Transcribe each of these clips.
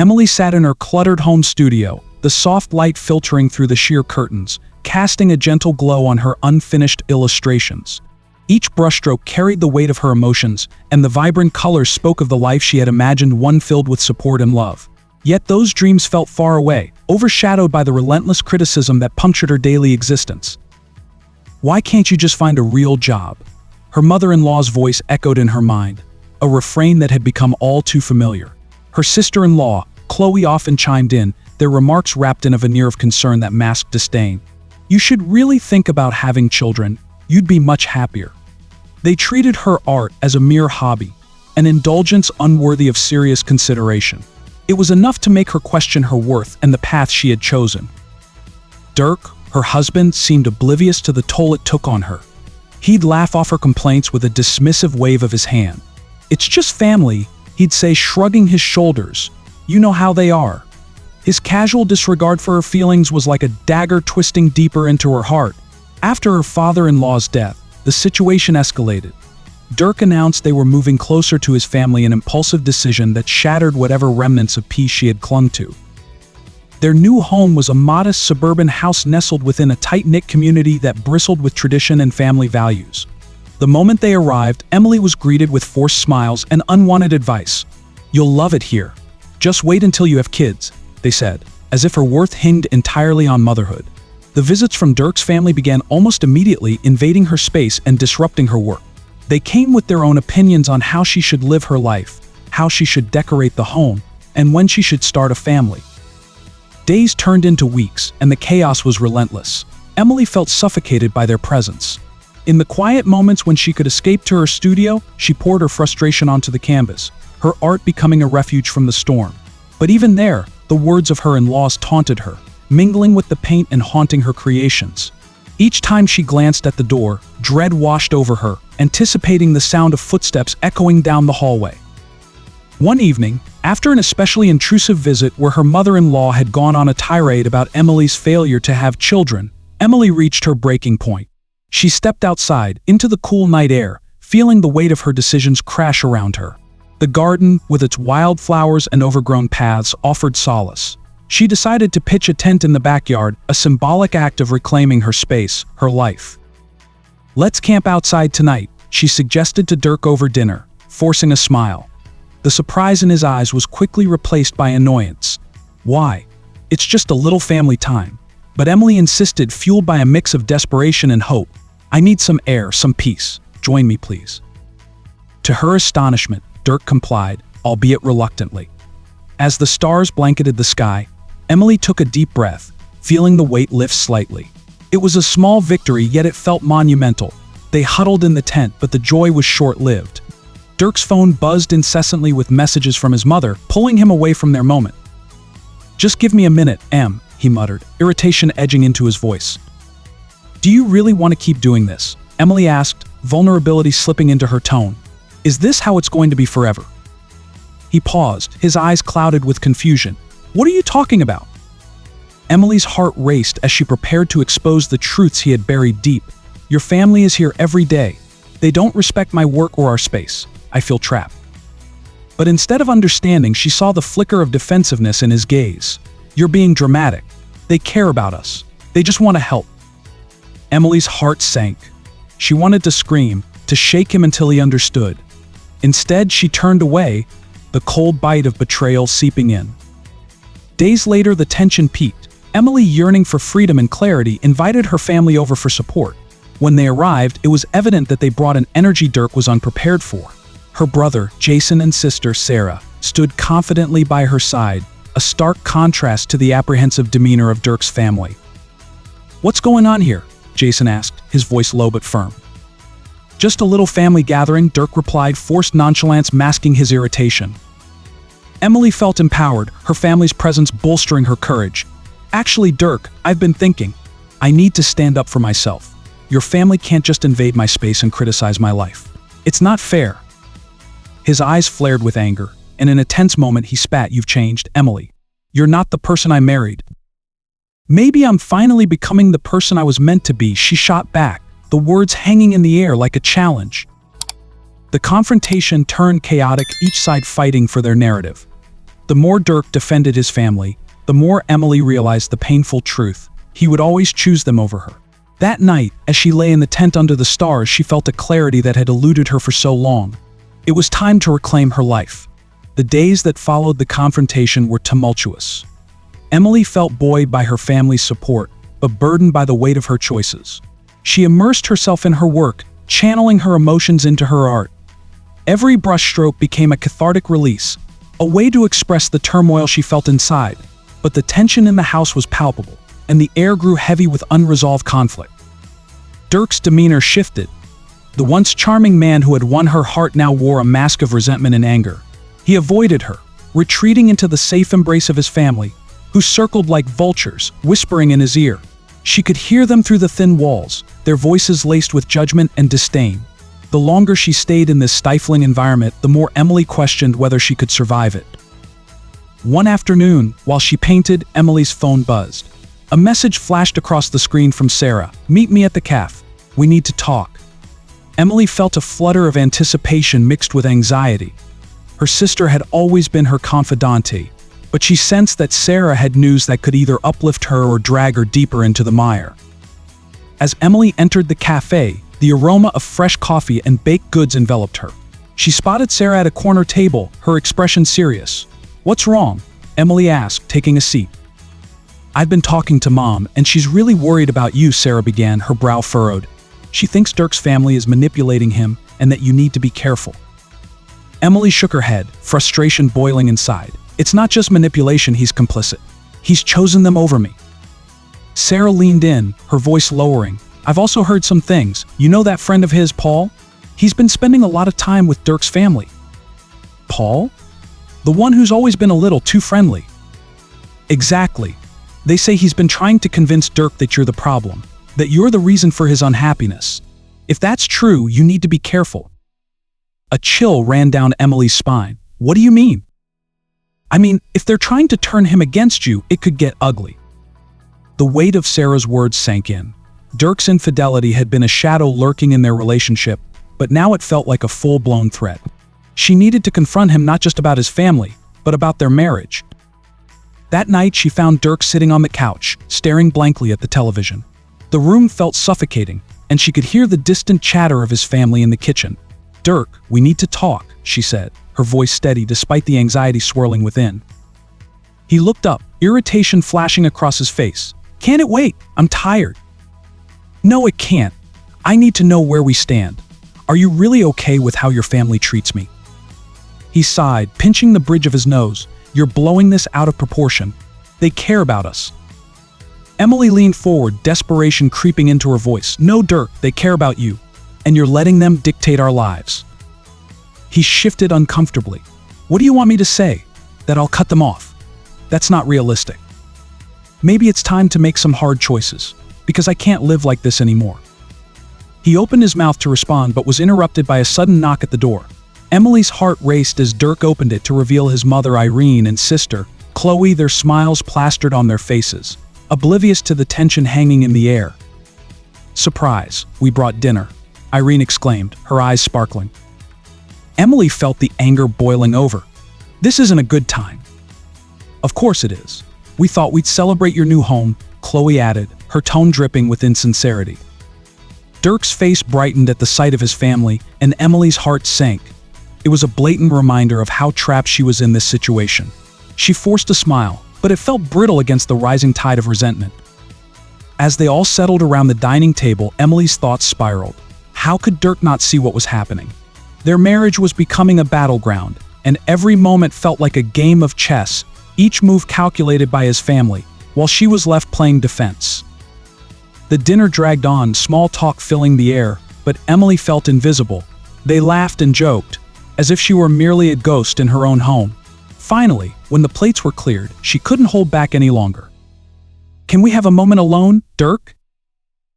Emily sat in her cluttered home studio, the soft light filtering through the sheer curtains, casting a gentle glow on her unfinished illustrations. Each brushstroke carried the weight of her emotions, and the vibrant colors spoke of the life she had imagined, one filled with support and love. Yet those dreams felt far away, overshadowed by the relentless criticism that punctured her daily existence. "Why can't you just find a real job?" Her mother-in-law's voice echoed in her mind, a refrain that had become all too familiar. Her sister-in-law, Chloe, often chimed in, their remarks wrapped in a veneer of concern that masked disdain. "You should really think about having children. You'd be much happier." They treated her art as a mere hobby, an indulgence unworthy of serious consideration. It was enough to make her question her worth and the path she had chosen. Dirk, her husband, seemed oblivious to the toll it took on her. He'd laugh off her complaints with a dismissive wave of his hand. "It's just family," he'd say, shrugging his shoulders. "You know how they are." His casual disregard for her feelings was like a dagger twisting deeper into her heart. After her father-in-law's death, the situation escalated. Dirk announced they were moving closer to his family, an impulsive decision that shattered whatever remnants of peace she had clung to. Their new home was a modest suburban house nestled within a tight-knit community that bristled with tradition and family values. The moment they arrived, Emily was greeted with forced smiles and unwanted advice. "You'll love it here. Just wait until you have kids," they said, as if her worth hinged entirely on motherhood. The visits from Dirk's family began almost immediately, invading her space and disrupting her work. They came with their own opinions on how she should live her life, how she should decorate the home, and when she should start a family. Days turned into weeks, and the chaos was relentless. Emily felt suffocated by their presence. In the quiet moments when she could escape to her studio, she poured her frustration onto the canvas, her art becoming a refuge from the storm. But even there, the words of her in-laws taunted her, mingling with the paint and haunting her creations. Each time she glanced at the door, dread washed over her, anticipating the sound of footsteps echoing down the hallway. One evening, after an especially intrusive visit where her mother-in-law had gone on a tirade about Emily's failure to have children, Emily reached her breaking point. She stepped outside, into the cool night air, feeling the weight of her decisions crash around her. The garden, with its wildflowers and overgrown paths, offered solace. She decided to pitch a tent in the backyard, a symbolic act of reclaiming her space, her life. "Let's camp outside tonight," she suggested to Dirk over dinner, forcing a smile. The surprise in his eyes was quickly replaced by annoyance. "Why? It's just a little family time." But Emily insisted, fueled by a mix of desperation and hope. "I need some air, some peace. Join me, please." To her astonishment, Dirk complied, albeit reluctantly. As the stars blanketed the sky, Emily took a deep breath, feeling the weight lift slightly. It was a small victory, yet it felt monumental. They huddled in the tent, but the joy was short-lived. Dirk's phone buzzed incessantly with messages from his mother, pulling him away from their moment. "Just give me a minute, Em," he muttered, irritation edging into his voice. "Do you really want to keep doing this?" Emily asked, vulnerability slipping into her tone. "Is this how it's going to be forever?" He paused, his eyes clouded with confusion. "What are you talking about?" Emily's heart raced as she prepared to expose the truths he had buried deep. "Your family is here every day. They don't respect my work or our space. I feel trapped." But instead of understanding, she saw the flicker of defensiveness in his gaze. "You're being dramatic. They care about us. They just want to help." Emily's heart sank. She wanted to scream, to shake him until he understood. Instead, she turned away, the cold bite of betrayal seeping in. Days later, the tension peaked. Emily, yearning for freedom and clarity, invited her family over for support. When they arrived, it was evident that they brought an energy Dirk was unprepared for. Her brother, Jason, and sister, Sarah, stood confidently by her side, a stark contrast to the apprehensive demeanor of Dirk's family. "What's going on here?" Jason asked, his voice low but firm. "Just a little family gathering," Dirk replied, forced nonchalance masking his irritation. Emily felt empowered, her family's presence bolstering her courage. "Actually, Dirk, I've been thinking. I need to stand up for myself. Your family can't just invade my space and criticize my life. It's not fair." His eyes flared with anger, and in a tense moment he spat, "You've changed, Emily. You're not the person I married." "Maybe I'm finally becoming the person I was meant to be," she shot back, the words hanging in the air like a challenge. The confrontation turned chaotic, each side fighting for their narrative. The more Dirk defended his family, the more Emily realized the painful truth. He would always choose them over her. That night, as she lay in the tent under the stars, she felt a clarity that had eluded her for so long. It was time to reclaim her life. The days that followed the confrontation were tumultuous. Emily felt buoyed by her family's support, but burdened by the weight of her choices. She immersed herself in her work, channeling her emotions into her art. Every brushstroke became a cathartic release, a way to express the turmoil she felt inside. But the tension in the house was palpable, and the air grew heavy with unresolved conflict. Dirk's demeanor shifted. The once charming man who had won her heart now wore a mask of resentment and anger. He avoided her, retreating into the safe embrace of his family, who circled like vultures, whispering in his ear. She could hear them through the thin walls, their voices laced with judgment and disdain. The longer she stayed in this stifling environment, the more Emily questioned whether she could survive it. One afternoon, while she painted, Emily's phone buzzed. A message flashed across the screen from Sarah. "Meet me at the cafe. We need to talk." Emily felt a flutter of anticipation mixed with anxiety. Her sister had always been her confidante, but she sensed that Sarah had news that could either uplift her or drag her deeper into the mire. As Emily entered the cafe, the aroma of fresh coffee and baked goods enveloped her. She spotted Sarah at a corner table, her expression serious. "What's wrong?" Emily asked, taking a seat. "I've been talking to Mom, and she's really worried about you," Sarah began, her brow furrowed. "She thinks Dirk's family is manipulating him and that you need to be careful." Emily shook her head, frustration boiling inside. "It's not just manipulation, he's complicit. He's chosen them over me." Sarah leaned in, her voice lowering. "I've also heard some things. You know that friend of his, Paul? He's been spending a lot of time with Dirk's family." "Paul? The one who's always been a little too friendly." "Exactly. They say he's been trying to convince Dirk that you're the problem, that you're the reason for his unhappiness. If that's true, you need to be careful." A chill ran down Emily's spine. "What do you mean?" "I mean, if they're trying to turn him against you, it could get ugly." The weight of Sarah's words sank in. Dirk's infidelity had been a shadow lurking in their relationship, but now it felt like a full-blown threat. She needed to confront him not just about his family, but about their marriage. That night, she found Dirk sitting on the couch, staring blankly at the television. The room felt suffocating, and she could hear the distant chatter of his family in the kitchen. "Dirk, we need to talk," she said, her voice steady despite the anxiety swirling within. He looked up, irritation flashing across his face. "Can't it wait? I'm tired." "No, it can't. I need to know where we stand. Are you really okay with how your family treats me?" He sighed, pinching the bridge of his nose. "You're blowing this out of proportion. They care about us." Emily leaned forward, desperation creeping into her voice. "No, Dirk, they care about you, and you're letting them dictate our lives." He shifted uncomfortably. "What do you want me to say? That I'll cut them off? That's not realistic. Maybe it's time to make some hard choices, because I can't live like this anymore." He opened his mouth to respond but was interrupted by a sudden knock at the door. Emily's heart raced as Dirk opened it to reveal his mother Irene and sister Chloe, their smiles plastered on their faces, oblivious to the tension hanging in the air. "Surprise, we brought dinner," Irene exclaimed, her eyes sparkling. Emily felt the anger boiling over. "This isn't a good time." "Of course it is. We thought we'd celebrate your new home," Chloe added, her tone dripping with insincerity. Dirk's face brightened at the sight of his family, and Emily's heart sank. It was a blatant reminder of how trapped she was in this situation. She forced a smile, but it felt brittle against the rising tide of resentment. As they all settled around the dining table, Emily's thoughts spiraled. How could Dirk not see what was happening? Their marriage was becoming a battleground, and every moment felt like a game of chess, each move calculated by his family, while she was left playing defense. The dinner dragged on, small talk filling the air, but Emily felt invisible. They laughed and joked, as if she were merely a ghost in her own home. Finally, when the plates were cleared, she couldn't hold back any longer. "Can we have a moment alone, Dirk?"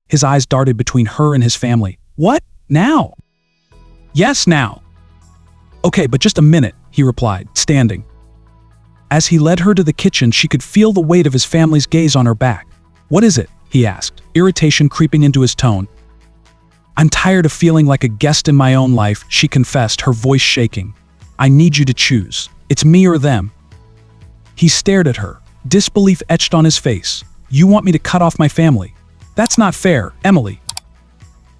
His eyes darted between her and his family. "What? Now?" "Yes, now." "Okay, but just a minute," he replied, standing. As he led her to the kitchen, she could feel the weight of his family's gaze on her back. "What is it?" he asked, irritation creeping into his tone. "I'm tired of feeling like a guest in my own life," she confessed, her voice shaking. "I need you to choose. It's me or them." He stared at her, disbelief etched on his face. "You want me to cut off my family? That's not fair, Emily.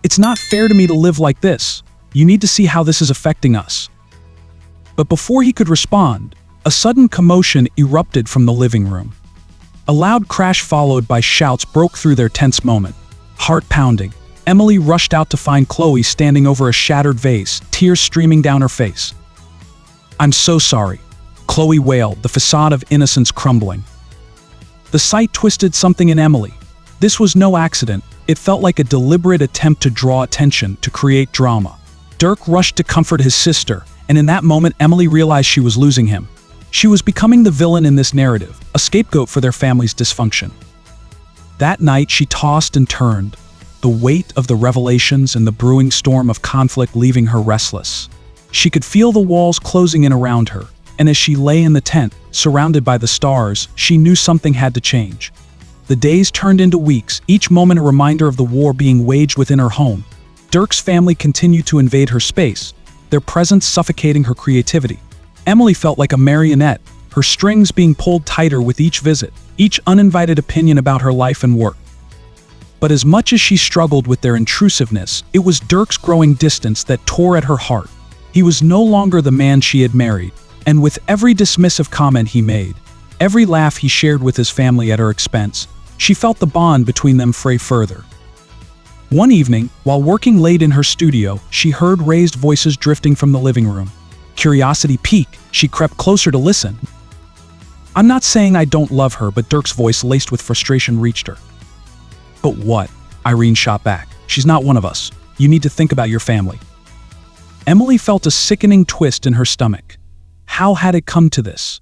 It's not fair to me to live like this. You need to see how this is affecting us." But before he could respond, a sudden commotion erupted from the living room. A loud crash followed by shouts broke through their tense moment. Heart pounding, Emily rushed out to find Chloe standing over a shattered vase, tears streaming down her face. "I'm so sorry," Chloe wailed, the facade of innocence crumbling. The sight twisted something in Emily. This was no accident. It felt like a deliberate attempt to draw attention, to create drama. Dirk rushed to comfort his sister, and in that moment Emily realized she was losing him. She was becoming the villain in this narrative, a scapegoat for their family's dysfunction. That night she tossed and turned, the weight of the revelations and the brewing storm of conflict leaving her restless. She could feel the walls closing in around her, and as she lay in the tent, surrounded by the stars, she knew something had to change. The days turned into weeks, each moment a reminder of the war being waged within her home. Dirk's family continued to invade her space, their presence suffocating her creativity. Emily felt like a marionette, her strings being pulled tighter with each visit, each uninvited opinion about her life and work. But as much as she struggled with their intrusiveness, it was Dirk's growing distance that tore at her heart. He was no longer the man she had married, and with every dismissive comment he made, every laugh he shared with his family at her expense, she felt the bond between them fray further. One evening, while working late in her studio, she heard raised voices drifting from the living room. Curiosity piqued, she crept closer to listen. "I'm not saying I don't love her," but Dirk's voice, laced with frustration, reached her. "But what?" Irene shot back. "She's not one of us. You need to think about your family." Emily felt a sickening twist in her stomach. How had it come to this?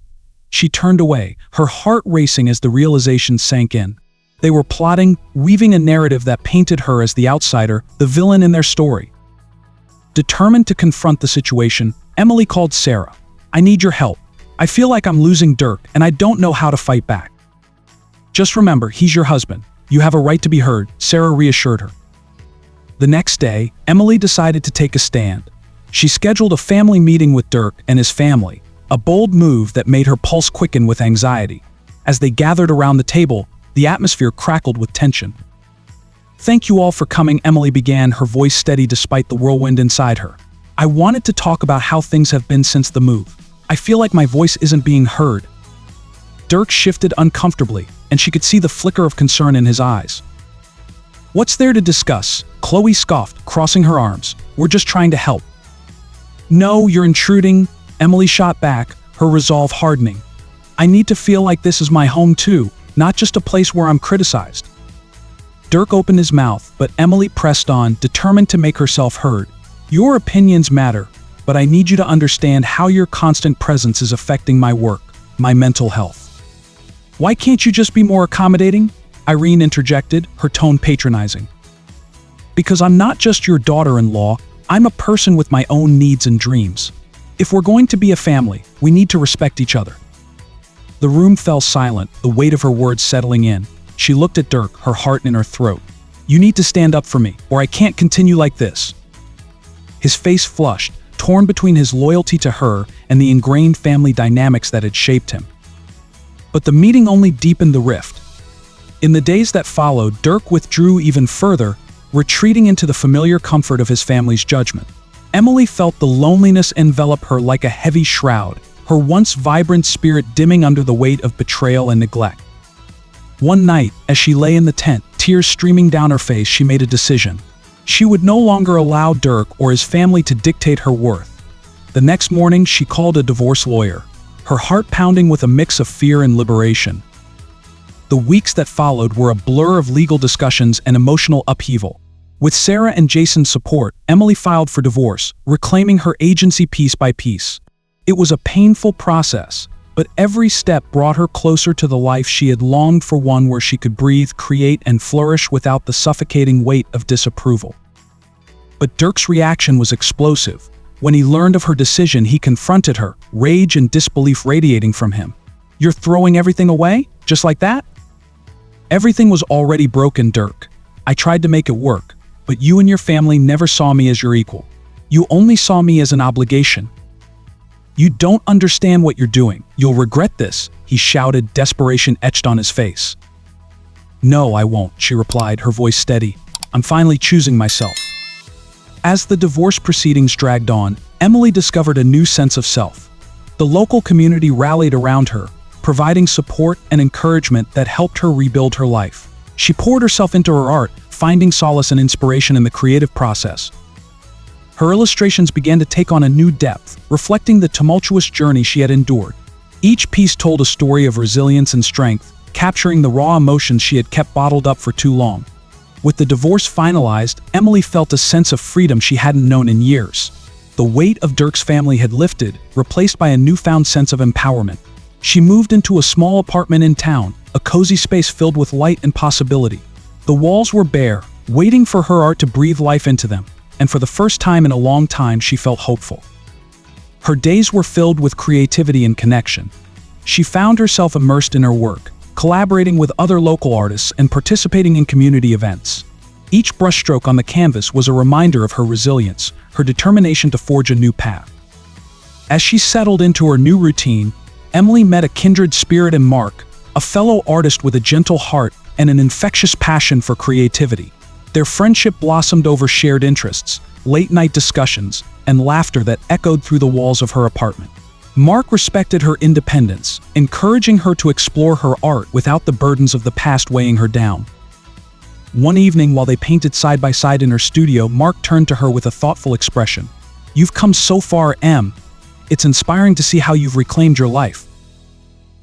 She turned away, her heart racing as the realization sank in. They were plotting, weaving a narrative that painted her as the outsider, the villain in their story. Determined to confront the situation, Emily called Sarah. "I need your help. I feel like I'm losing Dirk, and I don't know how to fight back." "Just remember, he's your husband. You have a right to be heard," Sarah reassured her. The next day, Emily decided to take a stand. She scheduled a family meeting with Dirk and his family, a bold move that made her pulse quicken with anxiety. As they gathered around the table, the atmosphere crackled with tension. "Thank you all for coming," Emily began, her voice steady despite the whirlwind inside her. "I wanted to talk about how things have been since the move. I feel like my voice isn't being heard." Dirk shifted uncomfortably, and she could see the flicker of concern in his eyes. "What's there to discuss?" Chloe scoffed, crossing her arms. "We're just trying to help." "No, you're intruding," Emily shot back, her resolve hardening. "I need to feel like this is my home too, not just a place where I'm criticized." Dirk opened his mouth, but Emily pressed on, determined to make herself heard. "Your opinions matter, but I need you to understand how your constant presence is affecting my work, my mental health." "Why can't you just be more accommodating?" Irene interjected, her tone patronizing. "Because I'm not just your daughter-in-law, I'm a person with my own needs and dreams. If we're going to be a family, we need to respect each other." The room fell silent, the weight of her words settling in. She looked at Dirk, her heart in her throat. "You need to stand up for me, or I can't continue like this." His face flushed, torn between his loyalty to her and the ingrained family dynamics that had shaped him. But the meeting only deepened the rift. In the days that followed, Dirk withdrew even further, retreating into the familiar comfort of his family's judgment. Emily felt the loneliness envelop her like a heavy shroud, her once vibrant spirit dimming under the weight of betrayal and neglect. One night, as she lay in the tent, tears streaming down her face, she made a decision. She would no longer allow Dirk or his family to dictate her worth. The next morning, she called a divorce lawyer, her heart pounding with a mix of fear and liberation. The weeks that followed were a blur of legal discussions and emotional upheaval. With Sarah and Jason's support, Emily filed for divorce, reclaiming her agency piece by piece. It was a painful process, but every step brought her closer to the life she had longed for, one where she could breathe, create, and flourish without the suffocating weight of disapproval. But Dirk's reaction was explosive. When he learned of her decision, he confronted her, rage and disbelief radiating from him. "You're throwing everything away? Just like that?" "Everything was already broken, Dirk. I tried to make it work, but you and your family never saw me as your equal. You only saw me as an obligation." "You don't understand what you're doing. You'll regret this," he shouted, desperation etched on his face. "No, I won't," she replied, her voice steady. "I'm finally choosing myself." As the divorce proceedings dragged on, Emily discovered a new sense of self. The local community rallied around her, providing support and encouragement that helped her rebuild her life. She poured herself into her art, finding solace and inspiration in the creative process. Her illustrations began to take on a new depth, reflecting the tumultuous journey she had endured. Each piece told a story of resilience and strength, capturing the raw emotions she had kept bottled up for too long. With the divorce finalized, Emily felt a sense of freedom she hadn't known in years. The weight of Dirk's family had lifted, replaced by a newfound sense of empowerment. She moved into a small apartment in town, a cozy space filled with light and possibility. The walls were bare, waiting for her art to breathe life into them, and for the first time in a long time she felt hopeful. Her days were filled with creativity and connection. She found herself immersed in her work, collaborating with other local artists and participating in community events. Each brushstroke on the canvas was a reminder of her resilience, her determination to forge a new path. As she settled into her new routine, Emily met a kindred spirit in Mark, a fellow artist with a gentle heart and an infectious passion for creativity. Their friendship blossomed over shared interests, late-night discussions, and laughter that echoed through the walls of her apartment. Mark respected her independence, encouraging her to explore her art without the burdens of the past weighing her down. One evening, while they painted side by side in her studio, Mark turned to her with a thoughtful expression. "You've come so far, Em. It's inspiring to see how you've reclaimed your life."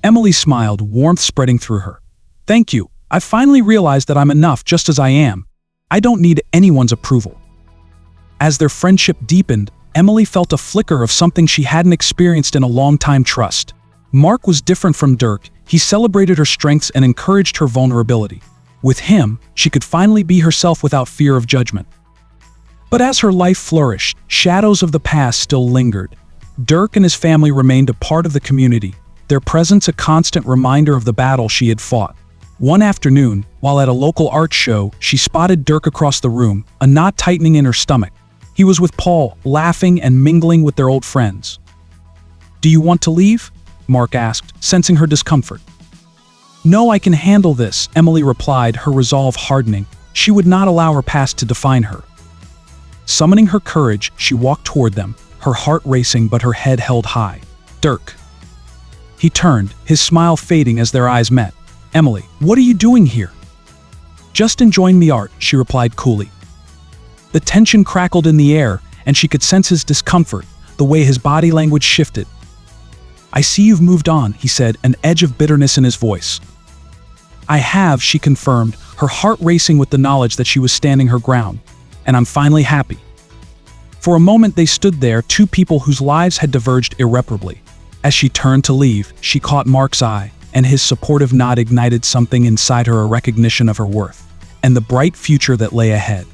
Emily smiled, warmth spreading through her. "Thank you. I've finally realized that I'm enough just as I am. I don't need anyone's approval." As their friendship deepened, Emily felt a flicker of something she hadn't experienced in a long time: trust. Mark was different from Dirk. He celebrated her strengths and encouraged her vulnerability. With him, she could finally be herself without fear of judgment. But as her life flourished, shadows of the past still lingered. Dirk and his family remained a part of the community, their presence a constant reminder of the battle she had fought. One afternoon, while at a local art show, she spotted Dirk across the room, a knot tightening in her stomach. He was with Paul, laughing and mingling with their old friends. "Do you want to leave?" Mark asked, sensing her discomfort. "No, I can handle this," Emily replied, her resolve hardening. She would not allow her past to define her. Summoning her courage, she walked toward them, her heart racing but her head held high. "Dirk." He turned, his smile fading as their eyes met. "Emily, what are you doing here?" "Just enjoying the art," she replied coolly. The tension crackled in the air, and she could sense his discomfort, the way his body language shifted. "I see you've moved on," he said, an edge of bitterness in his voice. "I have," she confirmed, her heart racing with the knowledge that she was standing her ground. "And I'm finally happy." For a moment they stood there, two people whose lives had diverged irreparably. As she turned to leave, she caught Mark's eye, and his supportive nod ignited something inside her, a recognition of her worth, and the bright future that lay ahead.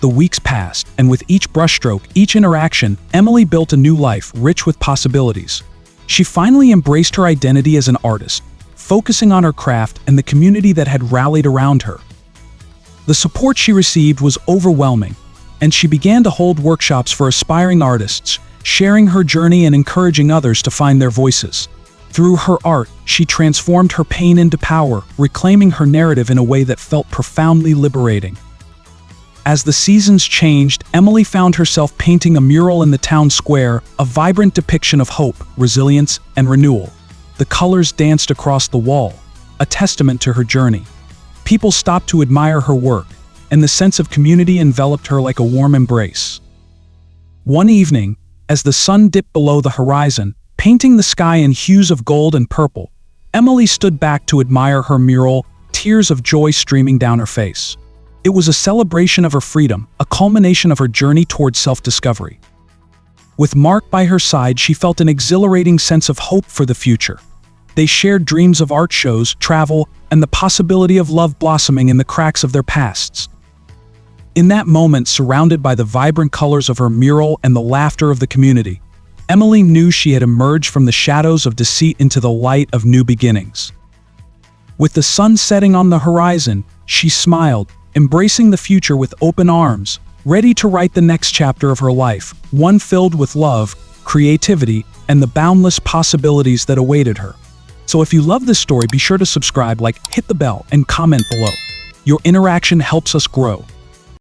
The weeks passed, and with each brushstroke, each interaction, Emily built a new life, rich with possibilities. She finally embraced her identity as an artist, focusing on her craft and the community that had rallied around her. The support she received was overwhelming, and she began to hold workshops for aspiring artists, sharing her journey and encouraging others to find their voices. Through her art, she transformed her pain into power, reclaiming her narrative in a way that felt profoundly liberating. As the seasons changed, Emily found herself painting a mural in the town square, a vibrant depiction of hope, resilience, and renewal. The colors danced across the wall, a testament to her journey. People stopped to admire her work, and the sense of community enveloped her like a warm embrace. One evening, as the sun dipped below the horizon, painting the sky in hues of gold and purple, Emily stood back to admire her mural, tears of joy streaming down her face. It was a celebration of her freedom, a culmination of her journey towards self-discovery. With Mark by her side, she felt an exhilarating sense of hope for the future. They shared dreams of art shows, travel, and the possibility of love blossoming in the cracks of their pasts. In that moment, surrounded by the vibrant colors of her mural and the laughter of the community, Emily knew she had emerged from the shadows of deceit into the light of new beginnings. With the sun setting on the horizon, she smiled, embracing the future with open arms, ready to write the next chapter of her life, one filled with love, creativity, and the boundless possibilities that awaited her. So if you love this story, be sure to subscribe, hit the bell, and comment below. Your interaction helps us grow.